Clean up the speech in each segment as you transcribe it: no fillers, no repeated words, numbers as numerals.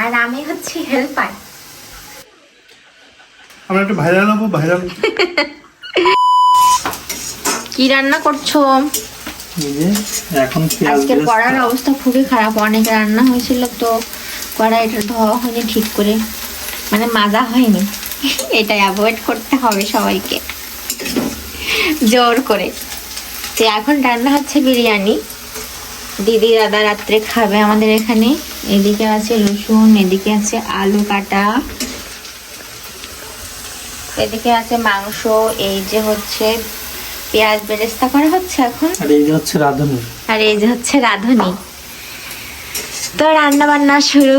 আর আমি হচ্ছে হেল্পার। আমরা একটু ভাইরাল হবো, ভাইরাল। কি রান্না করছো? এখন আজকের কড়ার অবস্থা খুবই খারাপ, অনেক রান্না হয়েছিল তো কড়াইটা ধোয়া হয়নি ঠিক করে, মানে মাজা হয়নি। এটা অ্যাভয়েড করতে হবে সবাইকে জোর করে। তো এখন রান্না হচ্ছে বিরিয়ানি, দিদি দাদা রাত্রে খাবে আমাদের এখানে। এদিকে আছে রসুন, এদিকে আছে আলু কাটা, এদিকে আছে মাংস, এই যে হচ্ছে পেঁয়াজ বেরেস্তা করা হচ্ছে এখন, আর এই যে হচ্ছে রাঁধুনি। তো রান্না বান্না শুরু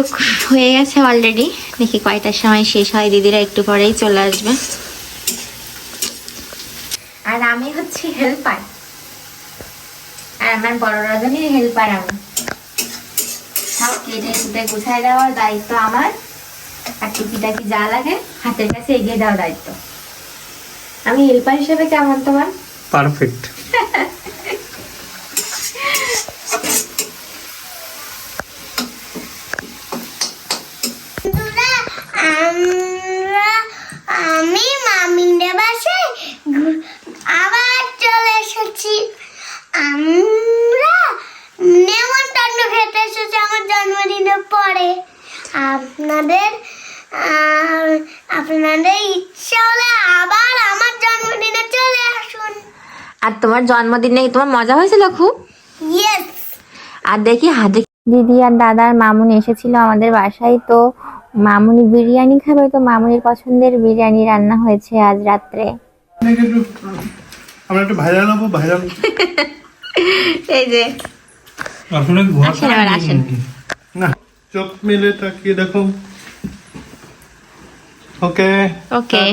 হয়ে গেছে অলরেডি। দেখি কয়টার সময় শেষ হয়, দিদিরা একটু পরেই চলে আসবে। আর আমি হচ্ছে হেল্পার, আর আমার বড় রাঁধুনির হেল্পার আমি। সব কেটে কুটে গুছাই দেওয়ার দায়িত্ব আমার, আর টুকিটাকি যা লাগে হাতের কাছে এগিয়ে দেওয়ার দায়িত্ব। আমি হেল্পার হিসেবে কেমন তোমার? পারফেক্ট। আমি মামিনের বাসায় আবার চলে এসেছি। আমরা নেমন্তন্ন খেতে এসেছি আমার জন্মদিনের পরে। আপনাদের ইচ্ছা হলে আবার আমার জন্মদিনে চলে আসুন। আর তোমার জন্মদিনে তোমার মজা হয়েছিল খুব? ইয়েস। আর দেখি হাতে দিদি আর দাদার মামুনি এসেছিল আমাদের বাসায়, তো মামুনি বিরিয়ানি খাবে, তো মামুনির পছন্দের বিরিয়ানি রান্না হয়েছে আজ রাত্রে। আমরা একটু ভাইরাল হবো, ভাইরাল। এই যে আসলে আসেন, আবার আসেন। না, চোখ মেলে তাকিয়ে দেখো। ওকে ওকে,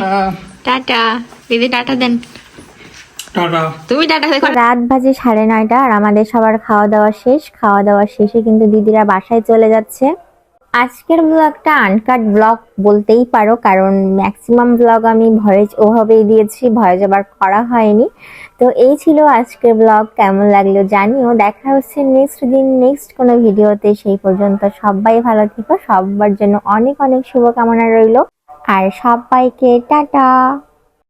টাটা। দিদি টাটা দেন। টাটা। তুমি টাটা দেখো। রাত বাজে 9:30 আর আমাদের সবার খাওয়া দাওয়া শেষ। খাওয়া দাওয়া শেষে কিন্তু দিদিরা বাসায় চলে যাচ্ছে। আজকের ব্লগটা আনকাট ব্লগ বলতেই পারো, কারণ ম্যাক্সিমাম ব্লগ আমি ভয়েস ওভাবেই দিয়েছি, ভয়েস ওভার করা হয়নি। তো এই ছিল আজকের ব্লগ, কেমন লাগলো জানিও। দেখা হচ্ছে নেক্সট দিন নেক্সট কোনো ভিডিওতে। সেই পর্যন্ত সবাই ভালো থেকো, সবার জন্য অনেক অনেক শুভকামনা রইলো, আর সবাইকে টাটা।